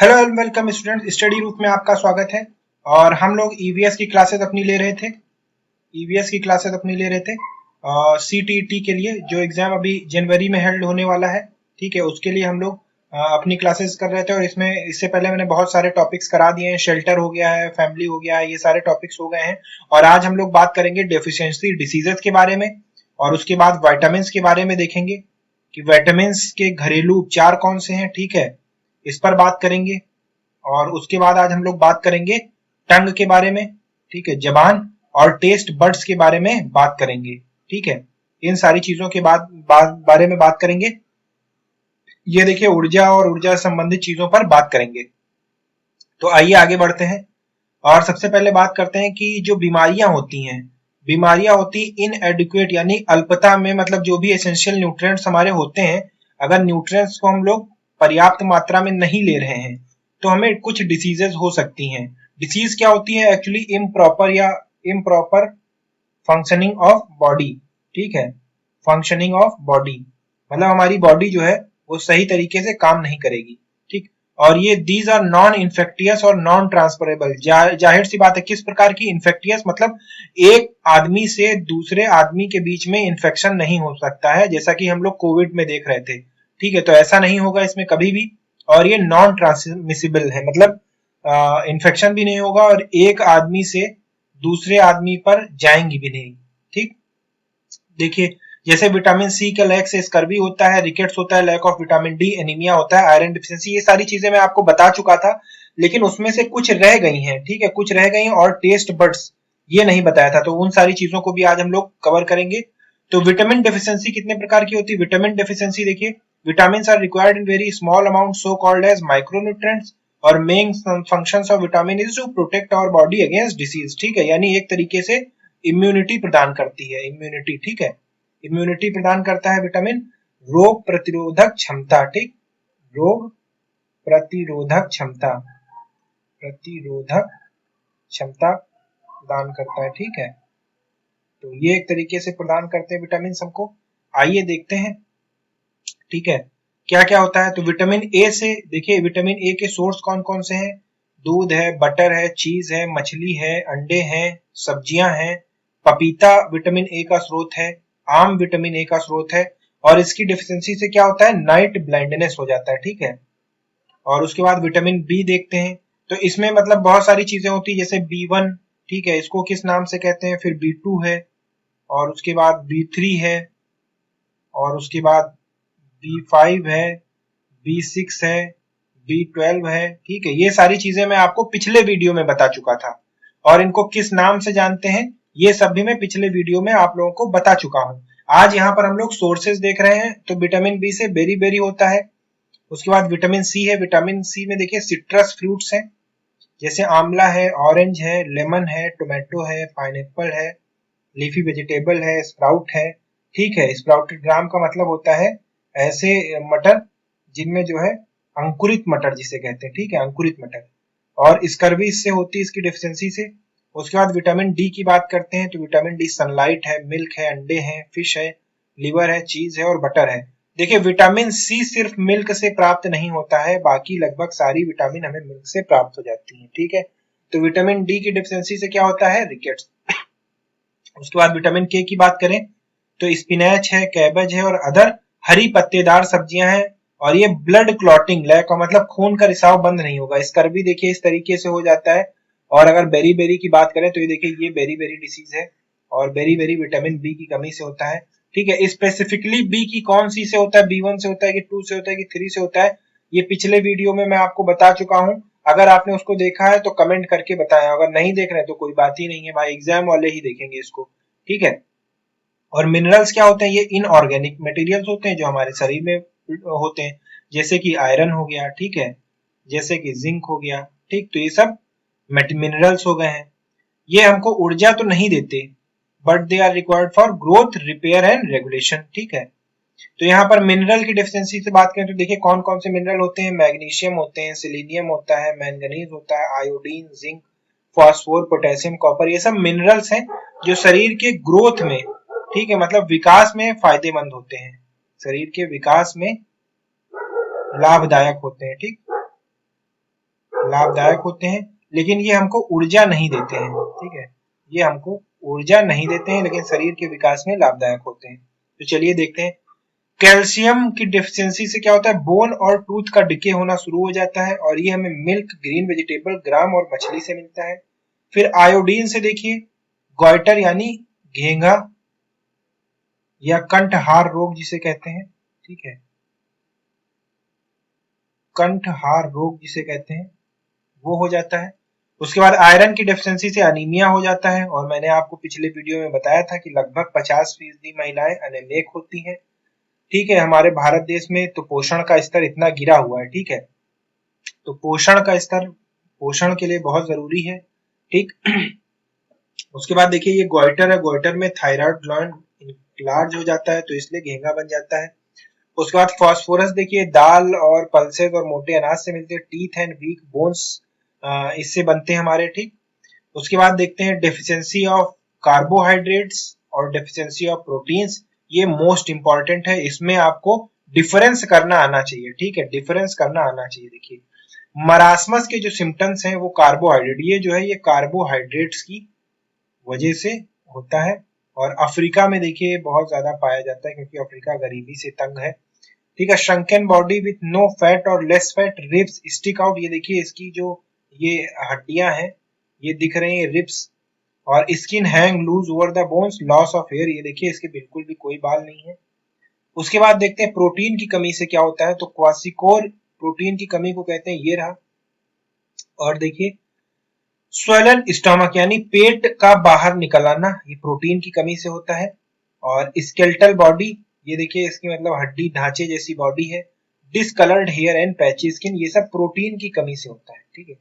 Hello and welcome student, study रूप में आपका स्वागत है। और हम लोग ईवीएस की क्लासेस अपनी ले रहे थे। ईवीएस की क्लासेस अपनी ले रहे थे सीटीईटी के लिए, जो एग्जाम अभी जनवरी में हेल्ड होने वाला है। ठीक है, उसके लिए हम लोग अपनी क्लासेस कर रहे थे। और इसमें इससे पहले मैंने बहुत सारे टॉपिक्स करा दिए हैं। शेल्टर हो गया है, फैमिली हो गया है, ये सारे टॉपिक्स हो गए हैं। और आज हम लोग बात करेंगे डेफिशिएंसी डिसीजेस के बारे में, और उसके बाद विटामिन्स के बारे में देखेंगे कि विटामिन्स के घरेलू उपचार कौन से हैं। ठीक है, इस पर बात करेंगे। और उसके बाद आज हम लोग बात करेंगे टंग के बारे में। ठीक है, जबान और टेस्ट बड्स के बारे में बात करेंगे। ठीक है, इन सारी चीजों के बारे में बात करेंगे। ये देखिए, ऊर्जा और ऊर्जा संबंधित चीजों पर बात करेंगे। तो आइए आगे बढ़ते हैं। और सबसे पहले बात करते हैं कि जो बीमारियां होती इनएडिक्वेट यानी अल्पता में, मतलब जो भी एसेंशियल न्यूट्रिएंट्स हमारे होते हैं, अगर न्यूट्रिएंट्स को हम लोग पर्याप्त मात्रा में नहीं ले रहे हैं तो हमें कुछ डिसीजेस हो सकती हैं। डिसीज क्या होती है? Actually improper functioning of body. ठीक है, फंक्शनिंग ऑफ बॉडी मतलब हमारी बॉडी जो है वो सही तरीके से काम नहीं करेगी। ठीक, और ये दीज आर नॉन इन्फेक्टियस और नॉन ट्रांसफरेबल। जाहिर सी बात है, किस प्रकार की इन्फेक्टियस मतलब एक आदमी से दूसरे आदमी के बीच में इन्फेक्शन नहीं हो सकता है, जैसा कि हम लोग कोविड में देख रहे थे। ठीक है, तो ऐसा नहीं होगा इसमें कभी भी। और ये नॉन ट्रांसमिसिबल है, मतलब इन्फेक्शन भी नहीं होगा और एक आदमी से दूसरे आदमी पर जाएंगी भी नहीं। ठीक, देखिए, जैसे विटामिन सी का लैक से स्कर्वी होता है, रिकेट्स होता है, lack of vitamin D anaemia होता है, आयरन डिफिशिएंसी, ये सारी चीजें मैं आपको बता चुका था। लेकिन उसमें से कुछ रह गई हैं। ठीक है, कुछ रह गई हैं। और टेस्ट बड्स ये नहीं बताया था, तो उन सारी चीजों को भी आज हम लोग कवर करेंगे। तो विटामिन डेफिशिएंसी कितने प्रकार की होती है? विटामिन डेफिशिएंसी देखिए, vitamin are required in very small amount, so called as micronutrients. और main functions of vitamin is to protect our body against disease. ठीक है, यानी एक तरीके से इम्यूनिटी प्रदान करती है, इम्यूनिटी। ठीक है, इम्यूनिटी प्रदान करता है विटामिन। रोग प्रतिरोधक क्षमता। ठीक, रोग प्रतिरोधक क्षमता, प्रतिरोधक क्षमता प्रदान करता है। ठीक है, तो ये एक तरीके से प्रदान करते हैं विटामिन हमको। आइए देखते हैं। ठीक है, क्या क्या होता है। तो विटामिन ए से देखिए, विटामिन ए के सोर्स कौन कौन से हैं? दूध है, बटर है, चीज है, मछली है, अंडे हैं, सब्जियां हैं। पपीता विटामिन ए का स्रोत है, आम विटामिन ए का स्रोत है। और इसकी डिफिशियंसी से क्या होता है? नाइट ब्लाइंडनेस हो जाता है। ठीक है, और उसके बाद विटामिन बी देखते हैं। तो इसमें मतलब बहुत सारी चीजें होती है, जैसे बी1। ठीक है, इसको किस नाम से कहते हैं? फिर बी2 है, और उसके बाद बी3 है, और उसके बाद बी5 है, बी6 है, बी12 है। ठीक है, ये सारी चीजें मैं आपको पिछले वीडियो में बता चुका था। और इनको किस नाम से जानते हैं ये सब भी मैं पिछले वीडियो में आप लोगों को बता चुका हूं। आज यहाँ पर हम लोग सोर्सेज देख रहे हैं। तो विटामिन बी से बेरी बेरी होता है। उसके बाद विटामिन सी है। विटामिन सी में देखिए सिट्रस फ्रूट्स हैं, जैसे आंवला है, ऑरेंज है, लेमन है, टोमेटो है, पाइनएप्पल है, लीफी वेजिटेबल है, स्प्राउट है। ठीक है, स्प्राउटेड ग्राम का मतलब होता है ऐसे मटर जिनमें जो है अंकुरित मटर जिसे कहते हैं। ठीक है, अंकुरित मटर। और स्कर्वी इससे होती है, इसकी डेफिशिएंसी से। उसके बाद विटामिन डी की बात करते हैं। तो विटामिन डी सनलाइट है, मिल्क है, अंडे हैं, फिश है, लिवर है, चीज है और बटर है। देखिए, विटामिन सी सिर्फ मिल्क से प्राप्त नहीं होता है, बाकी लगभग सारी विटामिन हमें मिल्क से प्राप्त हो जाती है। ठीक है, तो विटामिन डी की डेफिशिएंसी से क्या होता है? रिकेट्स। उसके बाद विटामिन के की बात करें तो स्पिनच है, कैबेज है और अदर हरी पत्तेदार सब्जियां हैं। और ये ब्लड क्लॉटिंग लैक का मतलब खून का रिसाव बंद नहीं होगा। स्कर्वी देखिए इस तरीके से हो जाता है। और अगर बेरी बेरी की बात करें तो ये देखिए, ये बेरी बेरी डिसीज है, और बेरी बेरी विटामिन बी की कमी से होता है। ठीक है, स्पेसिफिकली बी की कौन सी से होता है? बी1 से होता है कि 2 से होता है कि 3 से होता है? ये पिछले वीडियो में मैं आपको बता चुका हूं। अगर आपने उसको देखा है तो कमेंट करके बताया, अगर नहीं देख रहे तो कोई बात ही नहीं है भाई, एग्जाम वाले ही देखेंगे इसको। ठीक है, और मिनरल्स क्या होते हैं? ये इनऑर्गेनिक मटेरियल्स होते हैं जो हमारे शरीर में होते हैं, जैसे कि आयरन हो गया। ठीक है, जैसे कि जिंक हो गया। ठीक, तो ये सब मिनरल्स हो गए हैं। ये हमको ऊर्जा तो नहीं देते, but they are required for growth, repair and regulation. ठीक है, तो यहाँ पर मिनरल की डेफिशिएंसी से बात करें तो देखिए कौन कौन से मिनरल होते हैं। मैग्नीशियम होते हैं, सिलीनियम होता है, मैंगनीज होता है, iodine, zinc, phosphor, potassium, copper, ये सब मिनरल्स हैं जो शरीर के ग्रोथ में, ठीक है, मतलब विकास में फायदेमंद होते हैं, शरीर के विकास में लाभदायक होते हैं। ठीक, लाभदायक होते हैं, लेकिन ये हमको ऊर्जा नहीं देते हैं, ठीक है, ये हमको ऊर्जा नहीं देते हैं, लेकिन शरीर के विकास में लाभदायक होते हैं। तो चलिए देखते हैं। कैल्शियम की डेफिशिएंसी से क्या होता है, बोन और टूथ का डिके होना शुरू हो जाता है, और ये हमें मिल्क, ग्रीन वेजिटेबल, ग्राम और मछली से मिलता है। फिर आयोडीन से देखिए, गॉइटर यानी घेंघा या कंठहार रोग जिसे कहते हैं, ठीक है, कंठहार रोग जिसे कहते हैं, वो हो जाता है। उसके बाद आयरन की डेफिशिएंसी से अनीमिया हो जाता है, और मैंने आपको पिछले वीडियो में बताया था कि लगभग 50% महिलाएं अनेमिक होती हैं, ठीक है, हमारे भारत देश में। तो पोषण का स्तर इतना गिरा हुआ है, ठीक है, तो पोषण का स्तर पोषण के लिए बहुत जरूरी है, ठीक। उसके बाद देखिए ये गॉइटर है, गॉइटर में थायराइड ग्लैंड इंलार्ज हो जाता है, तो इसलिए घेंगा बन जाता है। उसके बाद फास्फोरस देखिए दाल और पल्सेस और मोटे अनाज से मिलते हैं। टीथ एंड वीक बोन्स इससे बनते हैं हमारे, ठीक। उसके बाद देखते हैं डेफिशिएंसी ऑफ कार्बोहाइड्रेट्स और डेफिशिएंसी ऑफ प्रोटीन्स, ये मोस्ट इंपॉर्टेंट है, इसमें आपको डिफरेंस करना आना चाहिए, ठीक है, डिफरेंस करना आना चाहिए। देखिए मरासमस के जो सिम्टम्स हैं वो कार्बोहाइड्रेट, ये जो है ये कार्बोहाइड्रेट्स की वजह से होता है, और अफ्रीका में देखिए बहुत ज्यादा पाया जाता है, क्योंकि अफ्रीका गरीबी से तंग है, ठीक है। श्रंकन बॉडी विथ नो फैट और less fat, ribs stick out, ये देखिए इसकी जो ये हड्डियां हैं ये दिख रही हैं, रिब्स, और skin hang loose over the bones, loss of hair, ये देखिए इसके बिल्कुल भी कोई बाल नहीं है। उसके बाद देखते हैं प्रोटीन की कमी से क्या होता है, तो क्वासिकोर प्रोटीन की कमी को कहते हैं, ये रहा। और देखिए स्वेलन स्टमक यानी पेट का बाहर निकल आना, ये प्रोटीन की कमी से होता है। और स्केलेटल बॉडी, ये देखिए इसकी मतलब हड्डी ढांचे जैसी बॉडी है। Discoloured hair and patchy skin, ये सब प्रोटीन की कमी से होता है, ठीक है,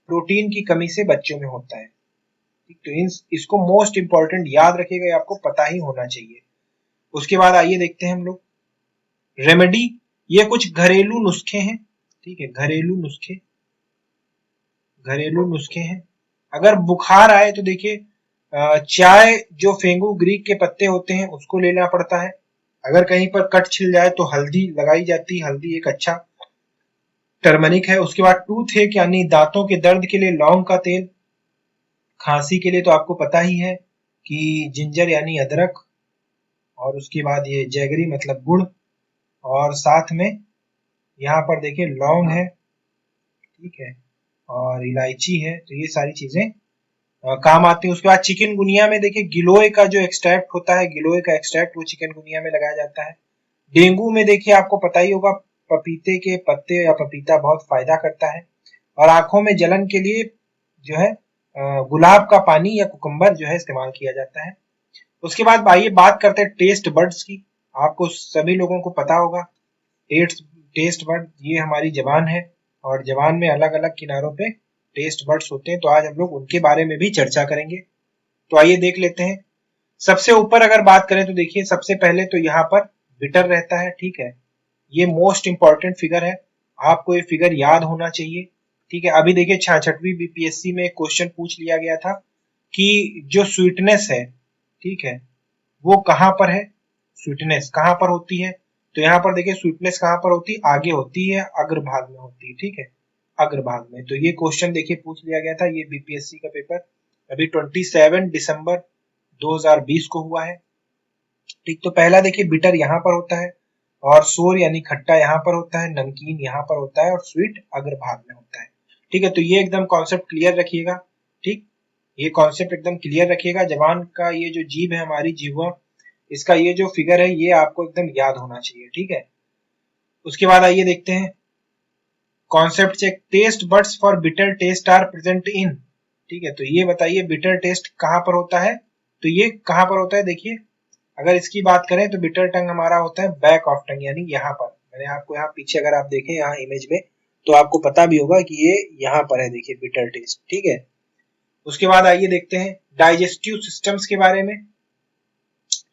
प्रोटीन की कमी से बच्चों में होता है, ठीक। तो इसको मोस्ट इंपॉर्टेंट याद रखिएगा, ये आपको पता ही होना चाहिए। उसके बाद आइए देखते हैं हम लोग रेमेडी, ये कुछ घरेलू नुस्खे हैं, ठीक है, घरेलू नुस्खे हैं। अगर बुखार आए तो देखिए चाय जो फेंगू ग्रीक के पत्ते होते हैं उसको लेना पड़ता है। अगर कहीं पर कट छिल जाए तो हल्दी लगाई जाती है, हल्दी एक अच्छा टर्मरिक है। उसके बाद टूथ एक यानी दांतों के दर्द के लिए लौंग का तेल, खांसी के लिए तो आपको पता ही है कि जिंजर यानी अदरक, और उसके बाद ये जैगरी मतलब गुड़, और साथ में यहाँ पर देखिए लौंग है, ठीक है, और इलायची है, तो ये सारी चीजें काम आती है। उसके बाद चिकनगुनिया में देखिए गिलोय का जो एक्सट्रैक्ट होता है, गिलोय का एक्सट्रैक्ट वो चिकनगुनिया में लगाया जाता है। डेंगू में देखिए आपको पता ही होगा पपीते के पत्ते या पपीता बहुत फायदा करता है। और आंखों में जलन के लिए जो है गुलाब का पानी या कुकुम्बर जो है इस्तेमाल किया जाता है। उसके बाद आइए बात करते हैं टेस्ट बर्ड्स की। आपको सभी लोगों को पता होगा टेस्ट बर्ड ये हमारी जबान है, और जबान में अलग अलग किनारों पे टेस्ट बर्ड्स होते हैं, तो आज हम लोग उनके बारे में भी चर्चा करेंगे। तो आइए देख लेते हैं। सबसे ऊपर अगर बात करें तो देखिए सबसे पहले तो यहाँ पर बिटर रहता है, ठीक है, ये मोस्ट इंपॉर्टेंट फिगर है, आपको ये फिगर याद होना चाहिए, ठीक है। अभी देखिए 66वीं बीपीएससी में एक क्वेश्चन पूछ लिया गया था कि जो स्वीटनेस है, ठीक है, वो कहां पर है, स्वीटनेस कहां पर होती है, तो यहाँ पर देखिए स्वीटनेस कहां पर होती है, आगे होती है, अग्रभाग में होती है, ठीक है, अग्रभाग में। तो ये क्वेश्चन देखिए पूछ लिया गया था, ये बीपीएससी का पेपर अभी 27 दिसंबर 2020 को हुआ है, ठीक। तो पहला देखिए बिटर यहाँ पर होता है, और सोर यानी खट्टा यहाँ पर होता है, नमकीन यहाँ पर होता है, और स्वीट अग्रभाग में होता है, ठीक है। तो ये एकदम कॉन्सेप्ट क्लियर रखिएगा, ठीक, ये कॉन्सेप्ट एकदम क्लियर रखिएगा। जबान का ये जो जीभ है हमारी जिह्वा, इसका ये जो फिगर है ये आपको एकदम याद होना चाहिए, ठीक है। उसके बाद आइए देखते हैं concept check, taste buds for bitter taste are present in, ठीक है। तो ये बताइए बिटर टेस्ट कहां पर होता है, तो ये कहां पर होता है, देखिए अगर इसकी बात करें तो बिटर टंग हमारा होता है बैक ऑफ टंग, यानी यहाँ पर। मैंने आपको यहाँ पीछे अगर आप देखें यहाँ इमेज में तो आपको पता भी होगा कि ये यहाँ पर है, देखिए बिटर टेस्ट, ठीक है। उसके बाद आइए देखते हैं डाइजेस्टिव सिस्टम्स के बारे में।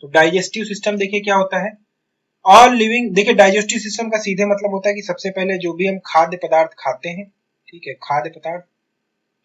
तो डाइजेस्टिव सिस्टम देखिए क्या होता है, ऑल लिविंग, देखिए डाइजेस्टिव सिस्टम का सीधे मतलब होता है कि सबसे पहले जो भी हम खाद्य पदार्थ खाते हैं, ठीक है, खाद्य पदार्थ,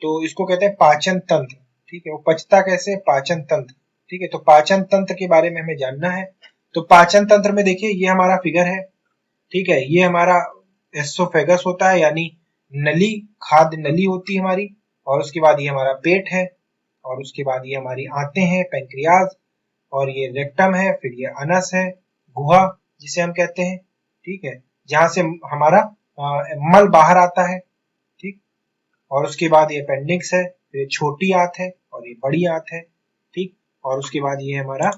तो इसको कहते हैं पाचन तंत्र, ठीक है। वो पचता कैसे, पाचन तंत्र, ठीक है। तो पाचन तंत्र के बारे में हमें जानना है। तो पाचन तंत्र में देखिए ये हमारा फिगर है, ठीक है, ये हमारा एसोफेगस होता है, यानी नली, खाद्य नली होती है हमारी, और उसके बाद ये हमारा पेट है, और उसके बाद ये हमारी आंतें हैं, पैंक्रियाज, और ये रेक्टम है, फिर ये अनस है, गुहा जिसे हम कहते हैं, ठीक है, जहां से हमारा मल बाहर आता है, ठीक। और उसके बाद ये अपेंडिक्स है, फिर छोटी आंत है और ये बड़ी आंत है, ठीक। और उसके बाद ये हमारा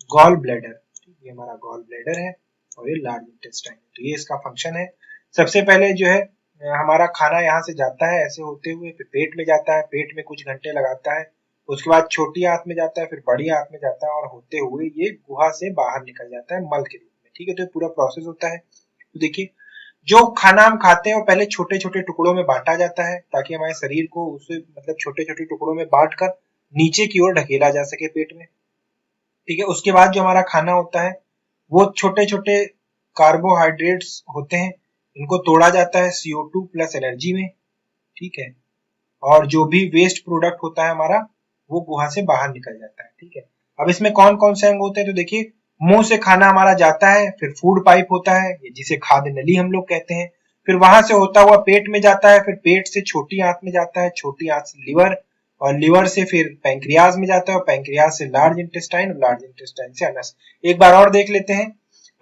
गॉल ब्लैडर, ठीक, ये हमारा गॉल ब्लैडर है, और ये लार्ज इंटेस्टाइन। तो ये इसका फंक्शन है। सबसे पहले जो है हमारा खाना यहाँ से जाता है ऐसे होते हुए, फिर पेट में जाता है, पेट में कुछ घंटे लगाता है, उसके बाद छोटी आंत में जाता है, फिर बड़ी आंत में जाता है, और होते हुए ये गुहा से बाहर निकल जाता है मल के रूप में, ठीक है। तो ये पूरा प्रोसेस होता है। तो देखिए, जो खाना हम खाते हैं वो पहले छोटे छोटे टुकड़ों में बांटा जाता है, ताकि हमारे शरीर को उसे मतलब छोटे छोटे टुकड़ों में बांट कर नीचे की ओर ढकेला जा सके पेट में, ठीक है। उसके बाद जो हमारा खाना होता है वो छोटे छोटे कार्बोहाइड्रेट्स होते हैं, इनको तोड़ा जाता है CO2 प्लस एनर्जी में, ठीक है। और जो भी वेस्ट प्रोडक्ट होता है हमारा वो गुहा से बाहर निकल जाता है, ठीक है। अब इसमें कौन कौन से अंग होते हैं, तो देखिए, मुंह से खाना हमारा जाता है, फिर फूड पाइप होता है जिसे खाद्य नली हम लोग कहते हैं, फिर वहां से होता हुआ पेट में जाता है, फिर पेट से छोटी आंत में जाता है, छोटी आंत से लिवर, और लिवर से फिर पैंक्रियाज में जाता है, और पैंक्रियाज से लार्ज इंटेस्टाइन, और लार्ज इंटेस्टाइन से अनस। एक बार और देख लेते हैं।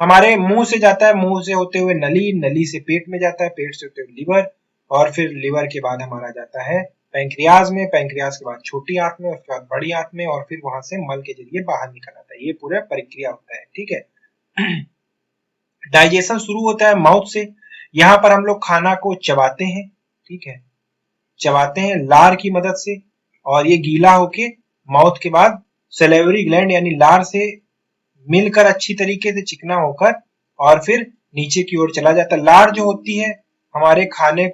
हमारे मुंह से जाता है, मुंह से होते हुए नली, नली से पेट में जाता है, पेट से होते हुए लिवर, और फिर लिवर के बाद हमारा जाता है पैंक्रियाज में, पैंक्रियाज के बाद छोटी आंत में, उसके बाद बड़ी आंत में, और फिर वहां से मल के जरिए बाहर निकल आता है। ये पूरा प्रक्रिया होता है, ठीक है। डाइजेशन शुरू होता है माउथ से। यहाँ पर हम लोग खाना को चबाते हैं, ठीक है, चबाते हैं लार की मदद से, और ये गीला होके माउथ के बाद सलेवरी ग्लैंड यानी लार से मिलकर अच्छी तरीके से चिकना होकर और फिर नीचे की ओर चला जाता है। लार जो होती है हमारे खाने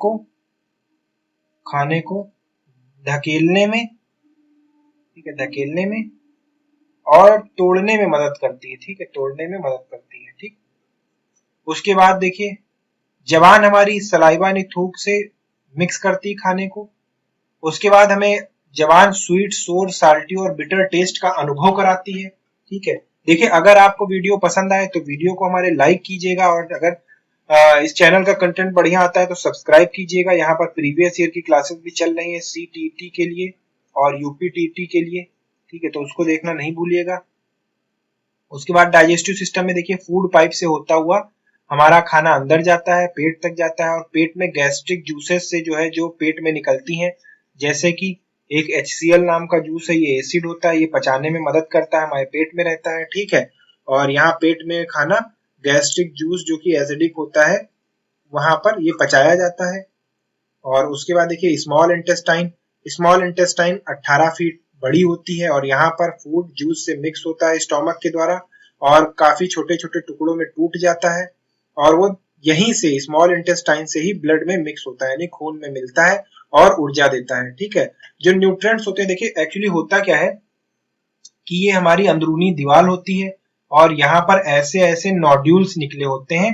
को धकेलने में, ठीक है, धकेलने में और तोड़ने में मदद करती है, ठीक है, तोड़ने में मदद करती है, ठीक। उसके बाद देखिए, जबान हमारी सलाइवा यानी थूक से मिक्स करती है खाने को। उसके बाद हमें जबान स्वीट, सोर, साल्टी और बिटर टेस्ट का अनुभव कराती है, ठीक है। देखिए, अगर आपको वीडियो पसंद आए तो वीडियो को हमारे लाइक कीजिएगा, और अगर इस चैनल का कंटेंट बढ़िया आता है तो सब्सक्राइब कीजिएगा। यहाँ पर प्रीवियस ईयर की क्लासेस भी चल रही है CTET के लिए और UPTT के लिए, ठीक है, तो उसको देखना नहीं भूलिएगा। उसके बाद डाइजेस्टिव सिस्टम में देखिए, फूड पाइप से होता हुआ हमारा खाना अंदर जाता है, पेट तक जाता है, और पेट में गैस्ट्रिक जूसेस से जो है जो पेट में निकलती हैं, जैसे कि एक HCl नाम का जूस है, ये एसिड होता है, ये पचाने में मदद करता है, हमारे पेट में रहता है, ठीक है। और यहाँ पेट में खाना गैस्ट्रिक जूस जो कि एसिडिक होता है वहां पर ये पचाया जाता है। और उसके बाद देखिए, स्मॉल इंटेस्टाइन 18 फीट बड़ी होती है, और यहाँ पर फूड जूस से मिक्स होता है स्टोमक के द्वारा, और काफी छोटे छोटे टुकड़ों में टूट जाता है, और वो यहीं से स्मॉल इंटेस्टाइन से ही ब्लड में मिक्स होता है, यानी खून में मिलता है और ऊर्जा देता है, ठीक है। जो न्यूट्रिएंट्स होते हैं, देखिए एक्चुअली होता क्या है कि ये हमारी अंदरूनी दीवार होती है, और यहाँ पर ऐसे ऐसे नोड्यूल्स निकले होते हैं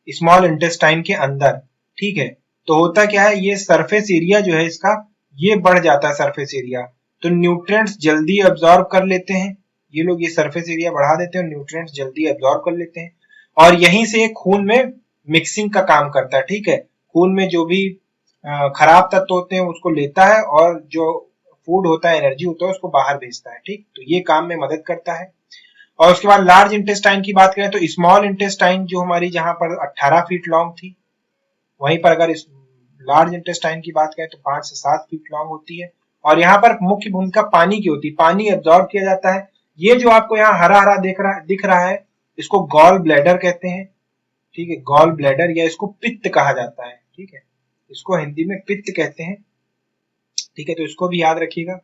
स्मॉल इंटेस्टाइन के अंदर, ठीक है। तो होता क्या है, ये सरफेस एरिया जो है इसका ये बढ़ जाता है, सरफेस एरिया, तो न्यूट्रिएंट्स जल्दी अब्सॉर्ब कर लेते हैं, ये लोग ये सरफेस एरिया बढ़ा देते हैं, न्यूट्रिएंट्स जल्दी अब्सॉर्ब कर लेते हैं, और यहीं से खून में मिक्सिंग का काम करता है, ठीक है। खून में जो भी खराब तत्व होते हैं उसको लेता है, और जो फूड होता है, एनर्जी होता है, उसको बाहर भेजता है, ठीक। तो ये काम में मदद करता है। और उसके बाद लार्ज इंटेस्टाइन की बात करें तो स्मॉल इंटेस्टाइन जो हमारी जहां पर 18 फीट लॉन्ग थी, वहीं पर अगर इस लार्ज इंटेस्टाइन की बात करें तो 5 से 7 फीट लॉन्ग होती है, और यहाँ पर मुख्य भूमिका पानी की होती है, पानी एब्जॉर्ब किया जाता है। ये जो आपको यहाँ हरा हरा दिख रहा है इसको गॉल ब्लैडर कहते हैं, ठीक है, गॉल ब्लैडर, या इसको पित्त कहा जाता है, ठीक है, इसको हिंदी में पित्त कहते हैं, ठीक है, तो इसको भी याद रखिएगा।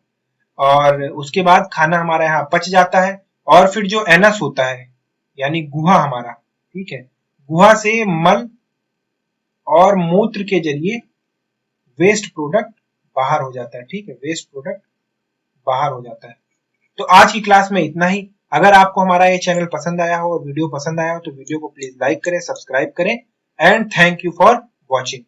और उसके बाद खाना हमारा यहाँ पच जाता है, और फिर जो एनस होता है यानी गुहा हमारा, ठीक है, गुहा से मल और मूत्र के जरिए वेस्ट प्रोडक्ट बाहर हो जाता है, ठीक है, वेस्ट प्रोडक्ट बाहर हो जाता है। तो आज की क्लास में इतना ही। अगर आपको हमारा ये चैनल पसंद आया हो और वीडियो पसंद आया हो तो वीडियो को प्लीज लाइक करें, सब्सक्राइब करें, and thank you for watching.